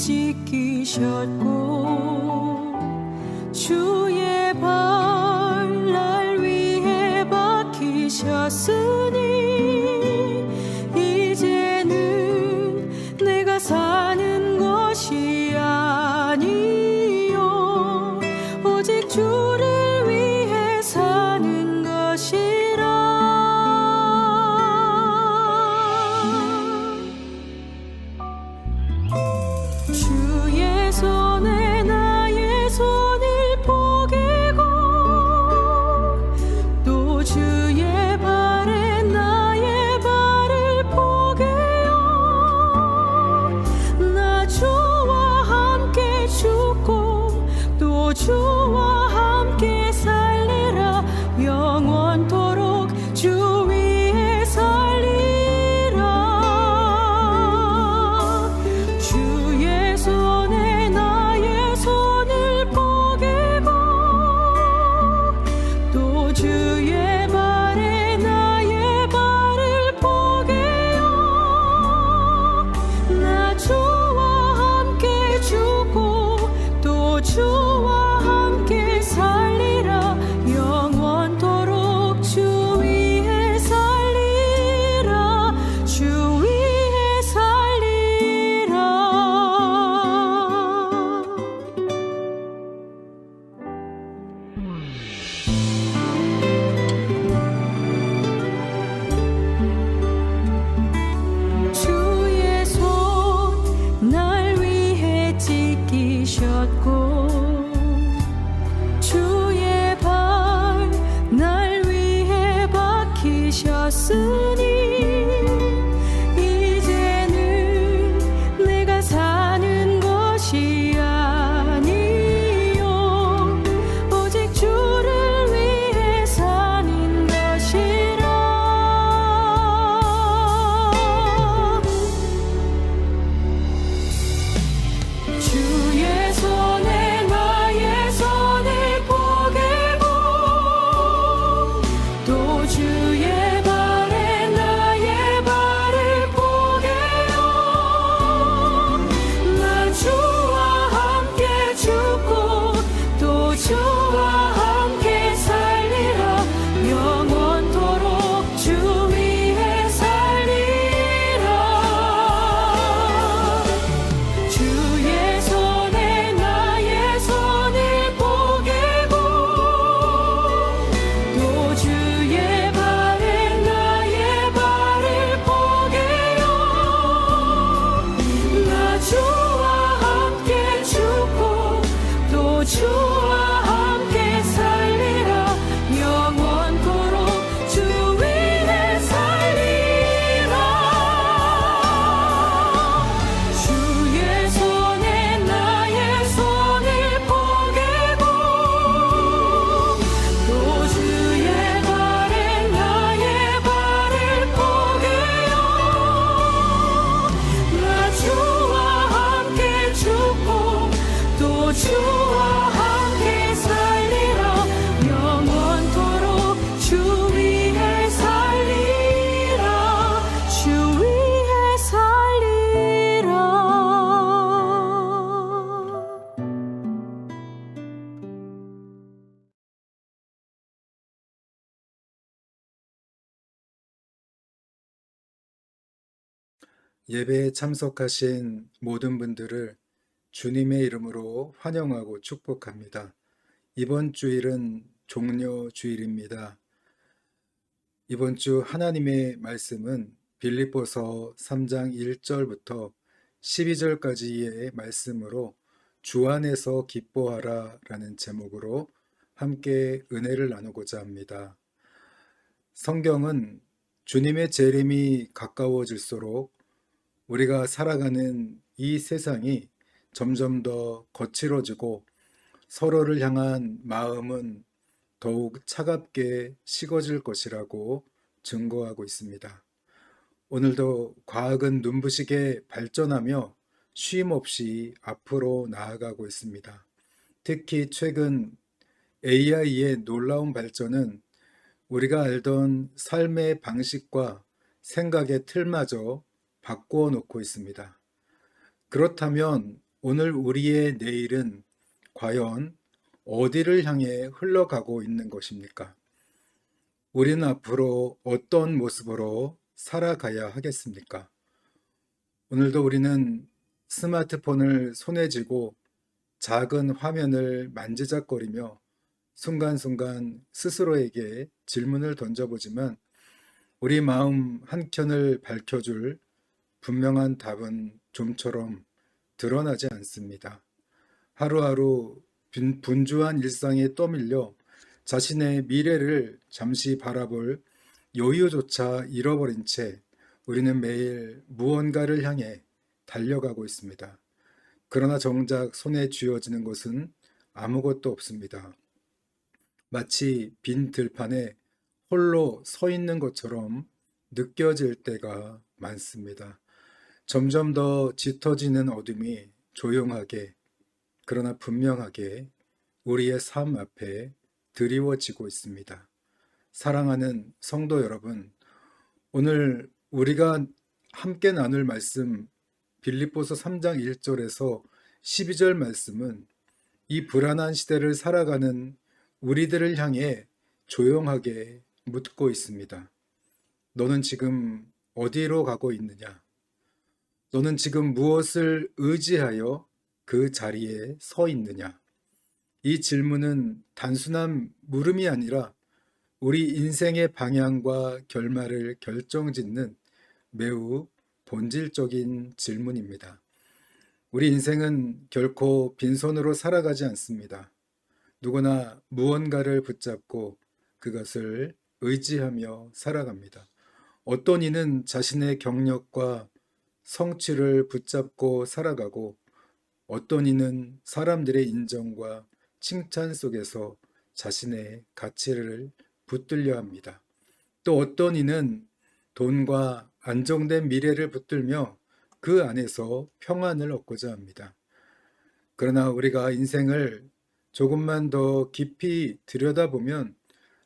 지키셨고 주의 발 날 위해 박히셨으니 이제는 내가 사는 것이 아니요 오직 주를 위해 사는 것이라. 주의 손에 나의 손을 포개고 또 주의 발에 나의 발을 포개요. 나 주와 함께 죽고 또 주와 함께 살리라. 영원토록 주 위에 살리라. 주의 손에 나의 손을 포개고 또 주의 발에 나의 발을 포개요. 나 주와 함께 죽고 또 주와 함께 살리라. 영원토록 주 위에 살리라. 주 위에 살리라. 주의 손 날 위해 지키셨고 주의 발 날 위해 박히셨으니 이제는 내가 사는 것이 아니요 오직 주를 위해 사는 것이라. 주의 손에 나의 손을 포개고 또 주의 발에 나의 발을 포개요. 나 주와 함께 죽고 또 주와 함께 살리라. 영원토록 주 위에 살리라. 주의 손에 나의 손을 포개고 또 주의 발에 나의 발을 포개요. 나 주와 함께 죽고 또 주와 함께 살리라. 영원토록 주 위에 살리라. 주의 손에 나의 손을 포개고 또 주의 발에 나의 발을 포개요. 나 주와 함께 죽고 또 주와 함께 살리라. 영원토록 주 위에 살리라. 주 위에 살리라. 예배에 참석하신 모든 분들을 주님의 이름으로 환영하고 축복합니다. 이번 주일은 종려 주일입니다. 이번 주 하나님의 말씀은 빌립보서 3장 1절부터 12절까지의 말씀으로 주 안에서 기뻐하라 라는 제목으로 함께 은혜를 나누고자 합니다. 성경은 주님의 재림이 가까워질수록 우리가 살아가는 이 세상이 점점 더 거칠어지고 서로를 향한 마음은 더욱 차갑게 식어질 것이라고 증거하고 있습니다. 오늘도 과학은 눈부시게 발전하며 쉼 없이 앞으로 나아가고 있습니다. 특히 최근 AI의 놀라운 발전은 우리가 알던 삶의 방식과 생각의 틀마저 바꾸어 놓고 있습니다. 그렇다면 오늘 우리의 내일은 과연 어디를 향해 흘러가고 있는 것입니까? 우리는 앞으로 어떤 모습으로 살아가야 하겠습니까? 오늘도 우리는 스마트폰을 손에 쥐고 작은 화면을 만지작거리며 순간순간 스스로에게 질문을 던져보지만 우리 마음 한켠을 밝혀줄 분명한 답은 좀처럼 드러나지 않습니다. 하루하루 분주한 일상에 떠밀려 자신의 미래를 잠시 바라볼 여유조차 잃어버린 채 우리는 매일 무언가를 향해 달려가고 있습니다. 그러나 정작 손에 쥐어지는 것은 아무것도 없습니다. 마치 빈 들판에 홀로 서 있는 것처럼 느껴질 때가 많습니다. 점점 더 짙어지는 어둠이 조용하게 그러나 분명하게 우리의 삶 앞에 드리워지고 있습니다. 사랑하는 성도 여러분, 오늘 우리가 함께 나눌 말씀 빌립보서 3장 1절에서 12절 말씀은 이 불안한 시대를 살아가는 우리들을 향해 조용하게 묻고 있습니다. 너는 지금 어디로 가고 있느냐? 너는 지금 무엇을 의지하여 그 자리에 서 있느냐? 이 질문은 단순한 물음이 아니라 우리 인생의 방향과 결말을 결정짓는 매우 본질적인 질문입니다. 우리 인생은 결코 빈손으로 살아가지 않습니다. 누구나 무언가를 붙잡고 그것을 의지하며 살아갑니다. 어떤 이는 자신의 경력과 성취를 붙잡고 살아가고 어떤 이는 사람들의 인정과 칭찬 속에서 자신의 가치를 붙들려 합니다. 또 어떤 이는 돈과 안정된 미래를 붙들며 그 안에서 평안을 얻고자 합니다. 그러나 우리가 인생을 조금만 더 깊이 들여다보면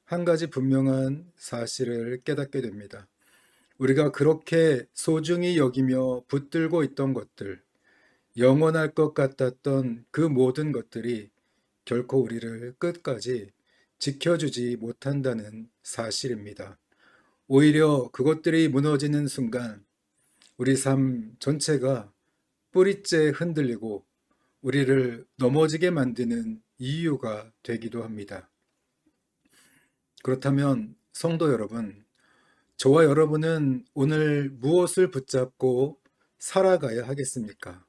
한 가지 분명한 사실을 깨닫게 됩니다. 우리가 그렇게 소중히 여기며 붙들고 있던 것들, 영원할 것 같았던 그 모든 것들이 결코 우리를 끝까지 지켜주지 못한다는 사실입니다. 오히려 그것들이 무너지는 순간 우리 삶 전체가 뿌리째 흔들리고 우리를 넘어지게 만드는 이유가 되기도 합니다. 그렇다면 성도 여러분, 저와 여러분은 오늘 무엇을 붙잡고 살아가야 하겠습니까?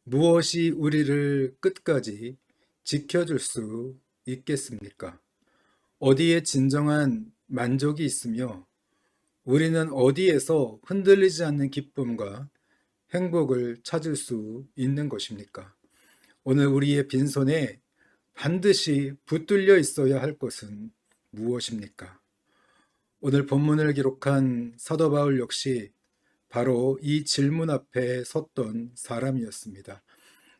무엇이 우리를 끝까지 지켜줄 수 있겠습니까? 어디에 진정한 만족이 있으며 우리는 어디에서 흔들리지 않는 기쁨과 행복을 찾을 수 있는 것입니까? 오늘 우리의 빈손에 반드시 붙들려 있어야 할 것은 무엇입니까? 오늘 본문을 기록한 사도 바울 역시 바로 이 질문 앞에 섰던 사람이었습니다.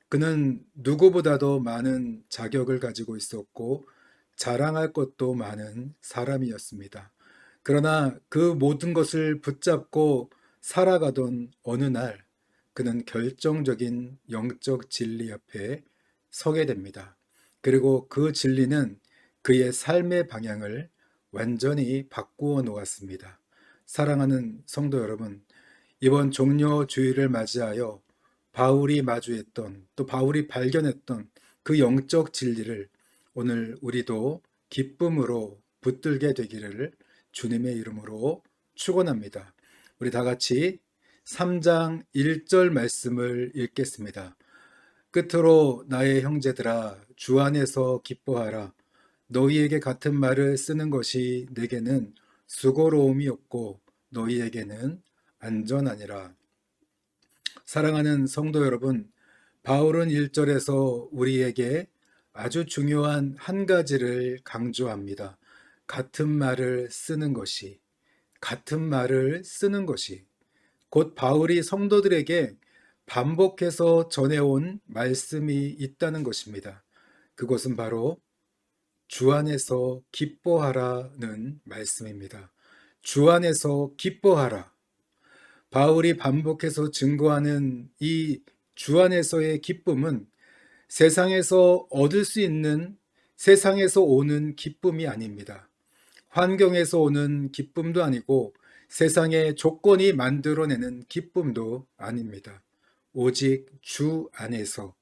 그는 누구보다도 많은 자격을 가지고 있었고 자랑할 것도 많은 사람이었습니다. 그러나 그 모든 것을 붙잡고 살아가던 어느 날 그는 결정적인 영적 진리 앞에 서게 됩니다. 그리고 그 진리는 그의 삶의 방향을 완전히 바꾸어 놓았습니다. 사랑하는 성도 여러분, 이번 종려 주일을 맞이하여 바울이 마주했던 또 바울이 발견했던 그 영적 진리를 오늘 우리도 기쁨으로 붙들게 되기를 주님의 이름으로 축원합니다. 우리 다 같이 3장 1절 말씀을 읽겠습니다. 끝으로 나의 형제들아 주 안에서 기뻐하라. 너희에게 같은 말을 쓰는 것이 내게는 수고로움이 없고 너희에게는 안전하니라. 사랑하는 성도 여러분, 바울은 1절에서 우리에게 아주 중요한 한 가지를 강조합니다. 같은 말을 쓰는 것이, 같은 말을 쓰는 것이, 곧 바울이 성도들에게 반복해서 전해온 말씀이 있다는 것입니다. 그것은 바로 주 안에서 기뻐하라는 말씀입니다. 주 안에서 기뻐하라. 바울이 반복해서 증거하는 이 주 안에서의 기쁨은 세상에서 얻을 수 있는 세상에서 오는 기쁨이 아닙니다. 환경에서 오는 기쁨도 아니고 세상의 조건이 만들어내는 기쁨도 아닙니다. 오직 주 안에서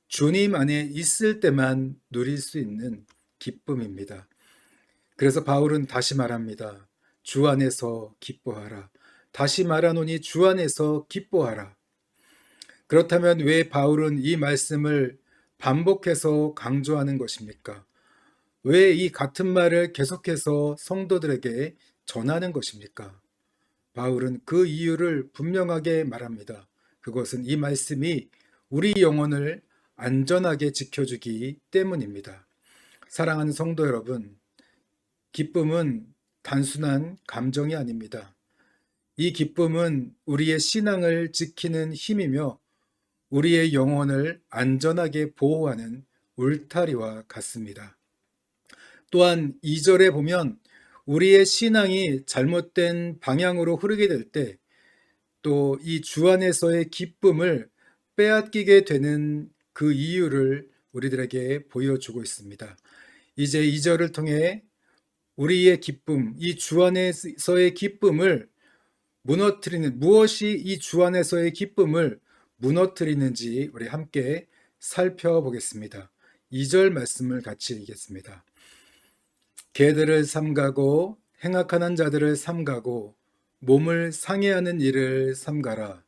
주님 안에 있을 때만 누릴 수 있는 기쁨입니다. 그래서 바울은 다시 말합니다. 주 안에서 기뻐하라. 다시 말하노니 주 안에서 기뻐하라. 그렇다면 왜 바울은 이 말씀을 반복해서 강조하는 것입니까? 왜 이 같은 말을 계속해서 성도들에게 전하는 것입니까? 바울은 그 이유를 분명하게 말합니다. 그것은 이 말씀이 우리 영혼을 안전하게 지켜주기 때문입니다. 사랑하는 성도 여러분, 기쁨은 단순한 감정이 아닙니다. 이 기쁨은 우리의 신앙을 지키는 힘이며 우리의 영혼을 안전하게 보호하는 울타리와 같습니다. 또한 2절에 보면 우리의 신앙이 잘못된 방향으로 흐르게 될 때 또 이 주 안에서의 기쁨을 빼앗기게 되는 그 이유를 우리들에게 보여주고 있습니다. 이제 2절을 통해 우리의 기쁨, 이 주 안에서의 기쁨을 무너뜨리는, 무엇이 이 주 안에서의 기쁨을 무너뜨리는지 우리 함께 살펴보겠습니다. 2절 말씀을 같이 읽겠습니다. 개들을 삼가고 행악하는 자들을 삼가고 몸을 상해하는 일을 삼가라.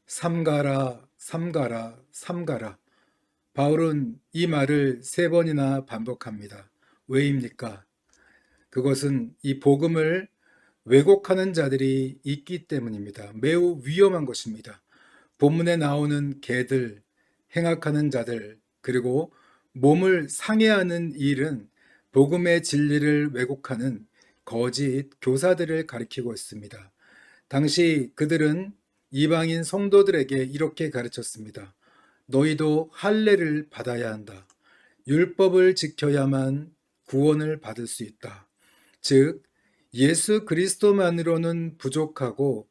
삼가라, 삼가라, 삼가라. 바울은 이 말을 3번이나 반복합니다. 왜입니까? 그것은 이 복음을 왜곡하는 자들이 있기 때문입니다. 매우 위험한 것입니다. 본문에 나오는 개들, 행악하는 자들, 그리고 몸을 상해하는 일은 복음의 진리를 왜곡하는 거짓 교사들을 가리키고 있습니다. 당시 그들은 이방인 성도들에게 이렇게 가르쳤습니다. 너희도 할례를 받아야 한다. 율법을 지켜야만 구원을 받을 수 있다. 즉, 예수 그리스도만으로는 부족하고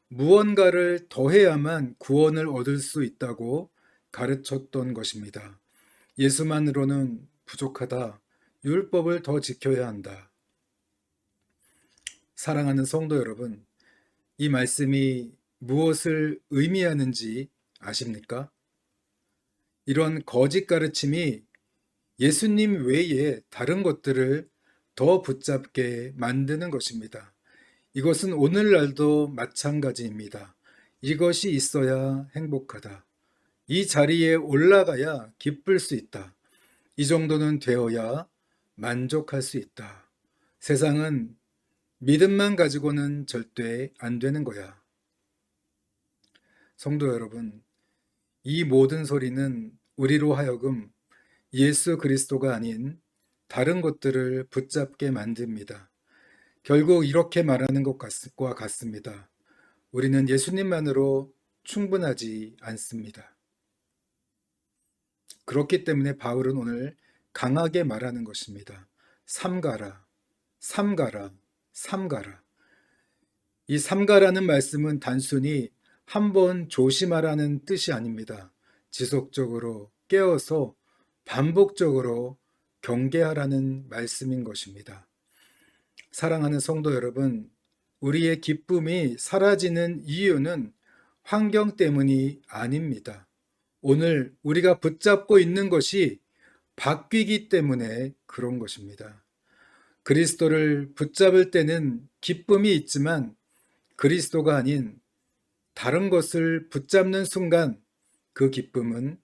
무언가를 더해야만 구원을 얻을 수 있다고 가르쳤던 것입니다. 예수만으로는 부족하다. 율법을 더 지켜야 한다. 사랑하는 성도 여러분, 이 말씀이 무엇을 의미하는지 아십니까? 이런 거짓 가르침이 예수님 외에 다른 것들을 더 붙잡게 만드는 것입니다. 이것은 오늘날도 마찬가지입니다. 이것이 있어야 행복하다. 이 자리에 올라가야 기쁠 수 있다. 이 정도는 되어야 만족할 수 있다. 세상은 믿음만 가지고는 절대 안 되는 거야. 성도 여러분, 이 모든 소리는 우리로 하여금 예수 그리스도가 아닌 다른 것들을 붙잡게 만듭니다. 결국 이렇게 말하는 것과 같습니다. 우리는 예수님만으로 충분하지 않습니다. 그렇기 때문에 바울은 오늘 강하게 말하는 것입니다. 삼가라, 삼가라, 삼가라. 이 삼가라는 말씀은 단순히 한번 조심하라는 뜻이 아닙니다. 지속적으로 깨어서 반복적으로 경계하라는 말씀인 것입니다. 사랑하는 성도 여러분, 우리의 기쁨이 사라지는 이유는 환경 때문이 아닙니다. 오늘 우리가 붙잡고 있는 것이 바뀌기 때문에 그런 것입니다. 그리스도를 붙잡을 때는 기쁨이 있지만 그리스도가 아닌 다른 것을 붙잡는 순간 그 기쁨은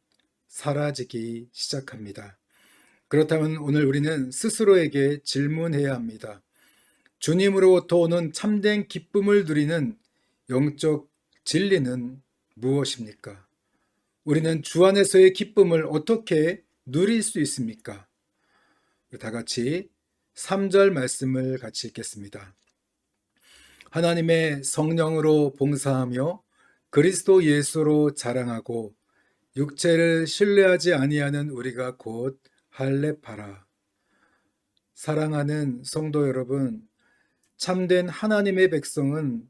사라지기 시작합니다. 그렇다면 오늘 우리는 스스로에게 질문해야 합니다. 주님으로부터 오는 참된 기쁨을 누리는 영적 진리는 무엇입니까? 우리는 주 안에서의 기쁨을 어떻게 누릴 수 있습니까? 다 같이 3절 말씀을 같이 읽겠습니다. 하나님의 성령으로 봉사하며 그리스도 예수로 자랑하고 육체를 신뢰하지 아니하는 우리가 곧 할례파라. 사랑하는 성도 여러분, 참된 하나님의 백성은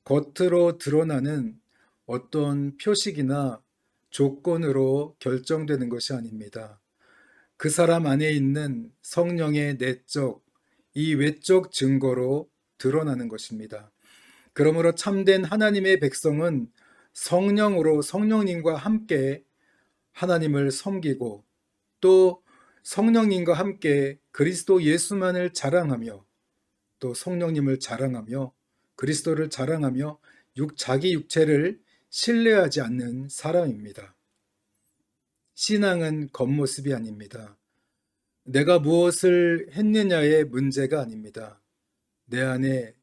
겉으로 드러나는 어떤 표식이나 조건으로 결정되는 것이 아닙니다. 그 사람 안에 있는 성령의 내적, 이 외적 증거로 드러나는 것입니다. 그러므로 참된 하나님의 백성은 성령으로 성령님과 함께 하나님을 섬기고 또 성령님과 함께 그리스도 예수만을 자랑하며 또 성령님을 자랑하며 그리스도를 자랑하며 자기 육체를 신뢰하지 않는 사람입니다. 신앙은 겉모습이 아닙니다. 내가 무엇을 했느냐의 문제가 아닙니다. 내 안에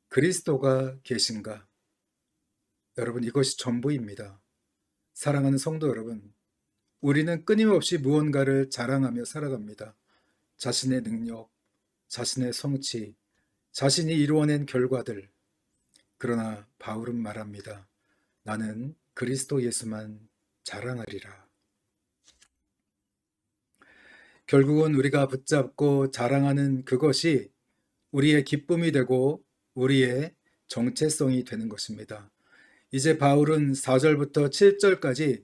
그리스도가 계신가? 여러분, 이것이 전부입니다. 사랑하는 성도 여러분, 우리는 끊임없이 무언가를 자랑하며 살아갑니다. 자신의 능력, 자신의 성취, 자신이 이루어낸 결과들. 그러나 바울은 말합니다. 나는 그리스도 예수만 자랑하리라. 결국은 우리가 붙잡고 자랑하는 그것이 우리의 기쁨이 되고 우리의 정체성이 되는 것입니다. 이제 바울은 4절부터 7절까지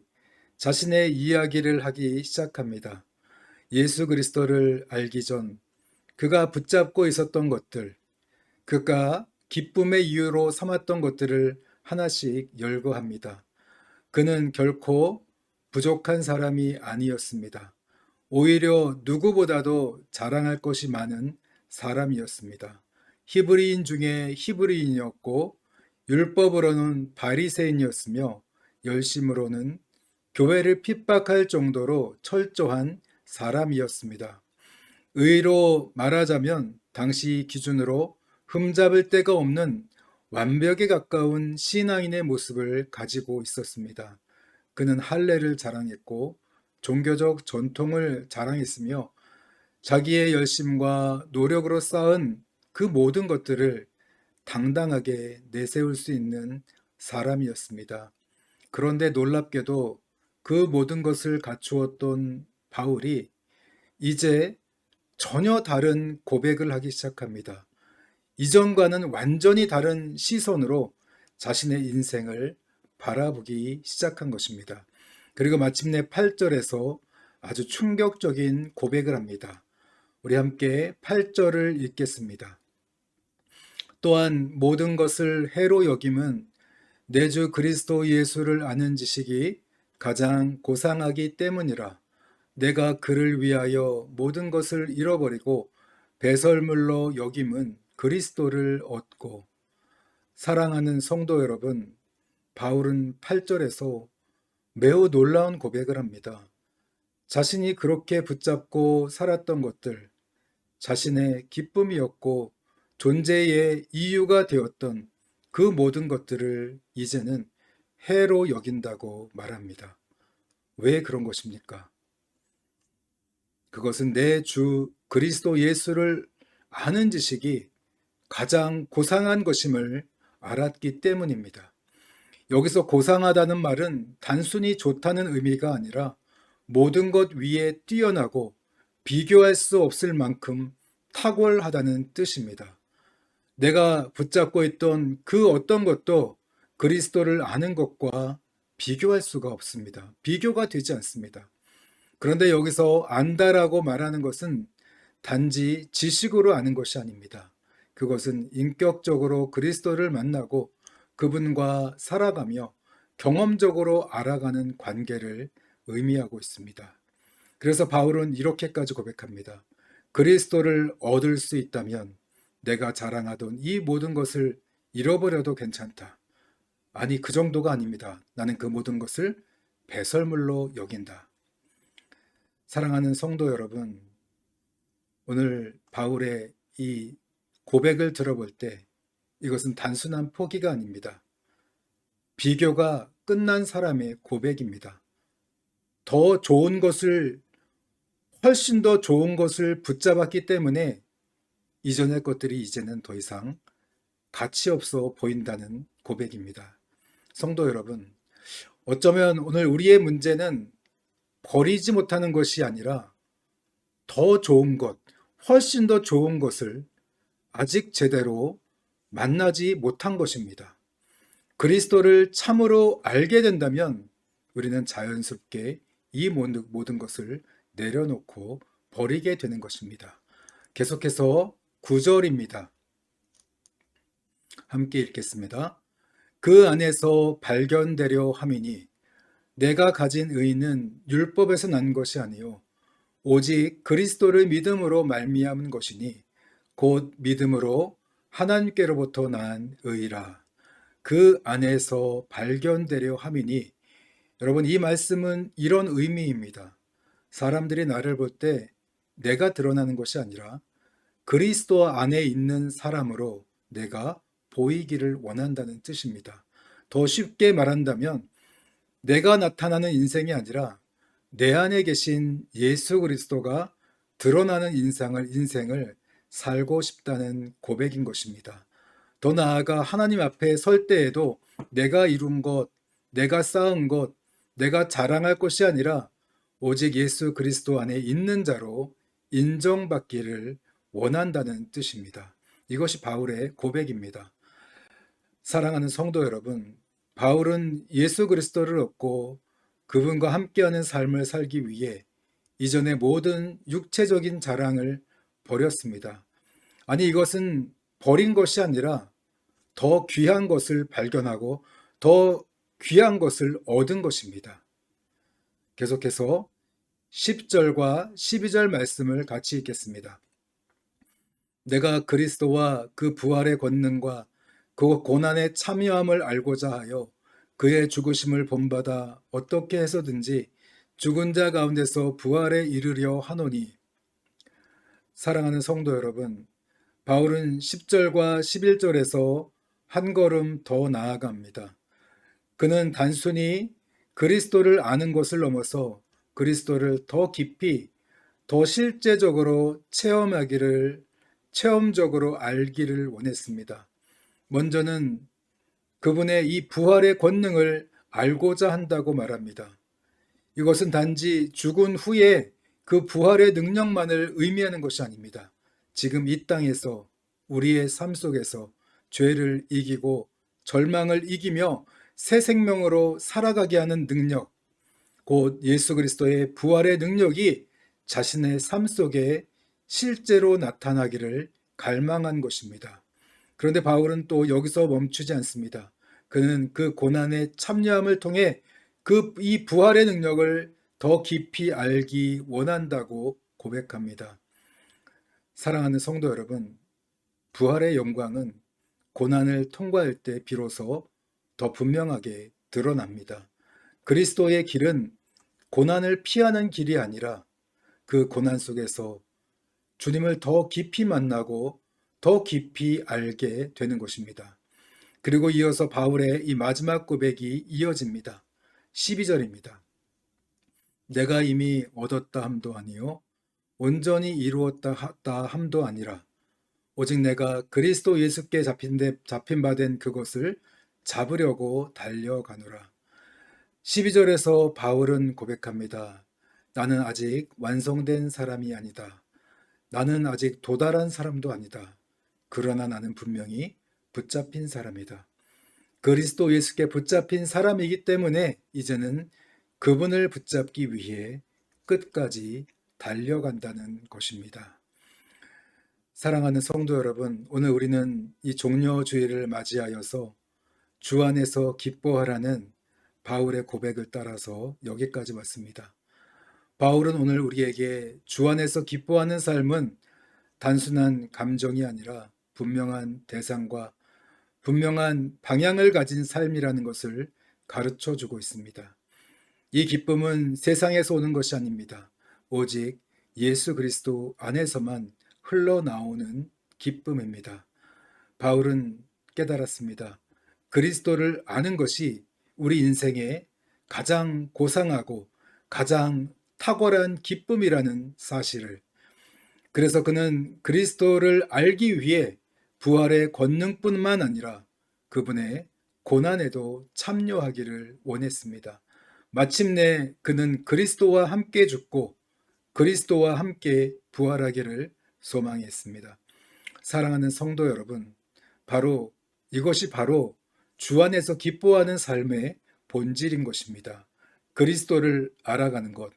자신의 이야기를 하기 시작합니다. 예수 그리스도를 알기 전 그가 붙잡고 있었던 것들, 그가 기쁨의 이유로 삼았던 것들을 하나씩 열거합니다. 그는 결코 부족한 사람이 아니었습니다. 오히려 누구보다도 자랑할 것이 많은 사람이었습니다. 히브리인 중에 히브리인이었고 율법으로는 바리새인이었으며 열심으로는 교회를 핍박할 정도로 철저한 사람이었습니다. 의로 말하자면 당시 기준으로 흠잡을 데가 없는 완벽에 가까운 신앙인의 모습을 가지고 있었습니다. 그는 할례를 자랑했고 종교적 전통을 자랑했으며 자기의 열심과 노력으로 쌓은 그 모든 것들을 당당하게 내세울 수 있는 사람이었습니다. 그런데 놀랍게도 그 모든 것을 갖추었던 바울이 이제 전혀 다른 고백을 하기 시작합니다. 이전과는 완전히 다른 시선으로 자신의 인생을 바라보기 시작한 것입니다. 그리고 마침내 8절에서 아주 충격적인 고백을 합니다. 우리 함께 8절을 읽겠습니다. 또한 모든 것을 해로 여김은 내 주 그리스도 예수를 아는 지식이 가장 고상하기 때문이라. 내가 그를 위하여 모든 것을 잃어버리고 배설물로 여김은 그리스도를 얻고. 사랑하는 성도 여러분, 바울은 8절에서 매우 놀라운 고백을 합니다. 자신이 그렇게 붙잡고 살았던 것들, 자신의 기쁨이었고 존재의 이유가 되었던 그 모든 것들을 이제는 해로 여긴다고 말합니다. 왜 그런 것입니까? 그것은 내 주 그리스도 예수를 아는 지식이 가장 고상한 것임을 알았기 때문입니다. 여기서 고상하다는 말은 단순히 좋다는 의미가 아니라 모든 것 위에 뛰어나고 비교할 수 없을 만큼 탁월하다는 뜻입니다. 내가 붙잡고 있던 그 어떤 것도 그리스도를 아는 것과 비교할 수가 없습니다. 비교가 되지 않습니다. 그런데 여기서 안다라고 말하는 것은 단지 지식으로 아는 것이 아닙니다. 그것은 인격적으로 그리스도를 만나고 그분과 살아가며 경험적으로 알아가는 관계를 의미하고 있습니다. 그래서 바울은 이렇게까지 고백합니다. 그리스도를 얻을 수 있다면 내가 자랑하던 이 모든 것을 잃어버려도 괜찮다. 아니, 그 정도가 아닙니다. 나는 그 모든 것을 배설물로 여긴다. 사랑하는 성도 여러분, 오늘 바울의 이 고백을 들어볼 때 이것은 단순한 포기가 아닙니다. 비교가 끝난 사람의 고백입니다. 더 좋은 것을, 훨씬 더 좋은 것을 붙잡았기 때문에 이전의 것들이 이제는 더 이상 가치 없어 보인다는 고백입니다. 성도 여러분, 어쩌면 오늘 우리의 문제는 버리지 못하는 것이 아니라 더 좋은 것, 훨씬 더 좋은 것을 아직 제대로 만나지 못한 것입니다. 그리스도를 참으로 알게 된다면 우리는 자연스럽게 이 모든 것을 내려놓고 버리게 되는 것입니다. 계속해서 9절입니다. 함께 읽겠습니다. 그 안에서 발견되려 함이니 내가 가진 의는 율법에서 난 것이 아니요 오직 그리스도를 믿음으로 말미암은 것이니 곧 믿음으로 하나님께로부터 난 의라. 그 안에서 발견되려 함이니 여러분 이 말씀은 이런 의미입니다. 사람들이 나를 볼 때 내가 드러나는 것이 아니라 그리스도 안에 있는 사람으로 내가 보이기를 원한다는 뜻입니다. 더 쉽게 말한다면 내가 나타나는 인생이 아니라 내 안에 계신 예수 그리스도가 드러나는 인생을 살고 싶다는 고백인 것입니다. 더 나아가 하나님 앞에 설 때에도 내가 이룬 것, 내가 쌓은 것, 내가 자랑할 것이 아니라 오직 예수 그리스도 안에 있는 자로 인정받기를 원한다는 뜻입니다. 이것이 바울의 고백입니다. 사랑하는 성도 여러분, 바울은 예수 그리스도를 얻고 그분과 함께하는 삶을 살기 위해 이전의 모든 육체적인 자랑을 버렸습니다. 아니 이것은 버린 것이 아니라 더 귀한 것을 발견하고 더 귀한 것을 얻은 것입니다. 계속해서 10절과 12절 말씀을 같이 읽겠습니다. 내가 그리스도와 그 부활의 권능과 그 고난의 참여함을 알고자 하여 그의 죽으심을 본받아 어떻게 해서든지 죽은 자 가운데서 부활에 이르려 하노니. 사랑하는 성도 여러분, 바울은 10절과 11절에서 한 걸음 더 나아갑니다. 그는 단순히 그리스도를 아는 것을 넘어서 그리스도를 더 깊이, 더 실제적으로 체험적으로 알기를 원했습니다. 먼저는 그분의 이 부활의 권능을 알고자 한다고 말합니다. 이것은 단지 죽은 후에 그 부활의 능력만을 의미하는 것이 아닙니다. 지금 이 땅에서 우리의 삶 속에서 죄를 이기고 절망을 이기며 새 생명으로 살아가게 하는 능력, 곧 예수 그리스도의 부활의 능력이 자신의 삶 속에 실제로 나타나기를 갈망한 것입니다. 그런데 바울은 또 여기서 멈추지 않습니다. 그는 그 고난의 참여함을 통해 이 부활의 능력을 더 깊이 알기 원한다고 고백합니다. 사랑하는 성도 여러분, 부활의 영광은 고난을 통과할 때 비로소 더 분명하게 드러납니다. 그리스도의 길은 고난을 피하는 길이 아니라 그 고난 속에서 주님을 더 깊이 만나고 더 깊이 알게 되는 것입니다. 그리고 이어서 바울의 이 마지막 고백이 이어집니다. 12절입니다. 내가 이미 얻었다 함도 아니요 온전히 이루었다 함도 아니라 오직 내가 그리스도 예수께 잡힌 바 된 그것을 잡으려고 달려가노라. 12절에서 바울은 고백합니다. 나는 아직 완성된 사람이 아니다. 나는 아직 도달한 사람도 아니다. 그러나 나는 분명히 붙잡힌 사람이다. 그리스도 예수께 붙잡힌 사람이기 때문에 이제는 그분을 붙잡기 위해 끝까지 달려간다는 것입니다. 사랑하는 성도 여러분, 오늘 우리는 이 종려주일을 맞이하여서 주 안에서 기뻐하라는 바울의 고백을 따라서 여기까지 왔습니다. 바울은 오늘 우리에게 주 안에서 기뻐하는 삶은 단순한 감정이 아니라 분명한 대상과 분명한 방향을 가진 삶이라는 것을 가르쳐 주고 있습니다. 이 기쁨은 세상에서 오는 것이 아닙니다. 오직 예수 그리스도 안에서만 흘러나오는 기쁨입니다. 바울은 깨달았습니다. 그리스도를 아는 것이 우리 인생의 가장 고상하고 가장 탁월한 기쁨이라는 사실을. 그래서 그는 그리스도를 알기 위해 부활의 권능뿐만 아니라 그분의 고난에도 참여하기를 원했습니다. 마침내 그는 그리스도와 함께 죽고 그리스도와 함께 부활하기를 소망했습니다. 사랑하는 성도 여러분, 이것이 바로 주 안에서 기뻐하는 삶의 본질인 것입니다. 그리스도를 알아가는 것,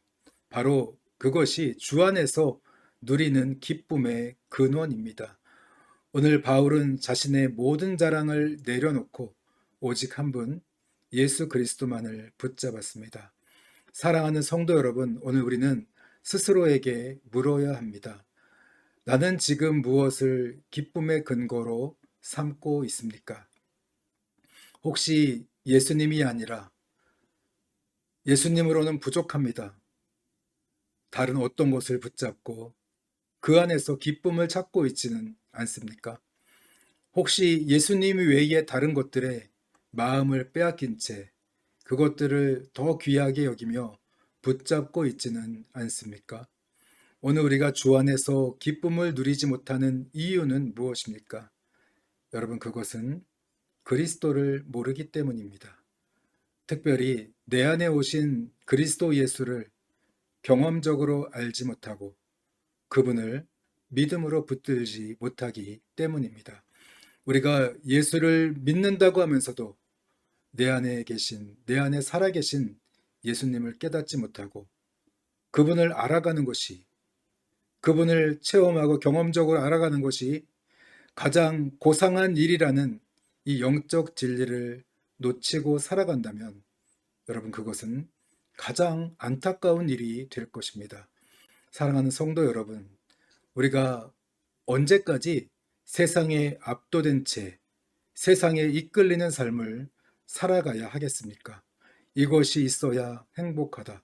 바로 그것이 주 안에서 누리는 기쁨의 근원입니다. 오늘 바울은 자신의 모든 자랑을 내려놓고 오직 한 분, 예수 그리스도만을 붙잡았습니다. 사랑하는 성도 여러분, 오늘 우리는 스스로에게 물어야 합니다. 나는 지금 무엇을 기쁨의 근거로 삼고 있습니까? 혹시 예수님이 아니라 예수님으로는 부족합니다. 다른 어떤 것을 붙잡고 그 안에서 기쁨을 찾고 있지는 않습니까? 혹시 예수님 외에 다른 것들에 마음을 빼앗긴 채 그것들을 더 귀하게 여기며 붙잡고 있지는 않습니까? 오늘 우리가 주 안에서 기쁨을 누리지 못하는 이유는 무엇입니까? 여러분, 그것은 그리스도를 모르기 때문입니다. 특별히 내 안에 오신 그리스도 예수를 경험적으로 알지 못하고 그분을 믿음으로 붙들지 못하기 때문입니다. 우리가 예수를 믿는다고 하면서도 내 안에 계신, 내 안에 살아계신 예수님을 깨닫지 못하고 그분을 알아가는 것이, 그분을 체험하고 경험적으로 알아가는 것이 가장 고상한 일이라는 이 영적 진리를 놓치고 살아간다면 여러분, 그것은 가장 안타까운 일이 될 것입니다. 사랑하는 성도 여러분, 우리가 언제까지 세상에 압도된 채 세상에 이끌리는 삶을 살아가야 하겠습니까? 이것이 있어야 행복하다.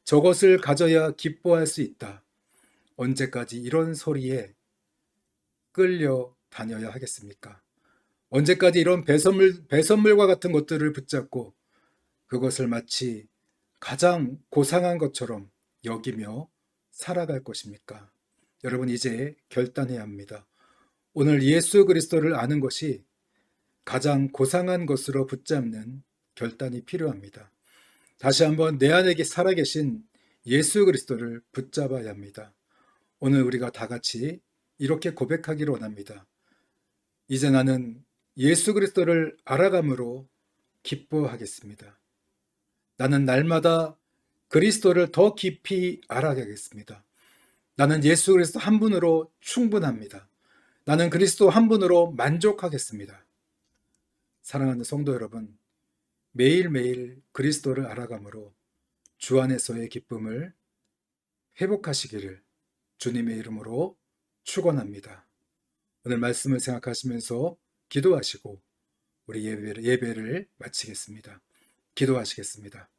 저것을 가져야 기뻐할 수 있다. 언제까지 이런 소리에 끌려 다녀야 하겠습니까? 언제까지 이런 배선물과 같은 것들을 붙잡고 그것을 마치 가장 고상한 것처럼 여기며 살아갈 것입니까? 여러분, 이제 결단해야 합니다. 오늘 예수 그리스도를 아는 것이 가장 고상한 것으로 붙잡는 결단이 필요합니다. 다시 한번 내 안에 살아계신 예수 그리스도를 붙잡아야 합니다. 오늘 우리가 다 같이 이렇게 고백하기를 원합니다. 이제 나는 예수 그리스도를 알아감으로 기뻐하겠습니다. 나는 날마다 그리스도를 더 깊이 알아가겠습니다. 나는 예수 그리스도 한 분으로 충분합니다. 나는 그리스도 한 분으로 만족하겠습니다. 사랑하는 성도 여러분, 매일매일 그리스도를 알아감으로 주 안에서의 기쁨을 회복하시기를 주님의 이름으로 축원합니다. 오늘 말씀을 생각하시면서 기도하시고 우리 예배를 마치겠습니다. 기도하시겠습니다.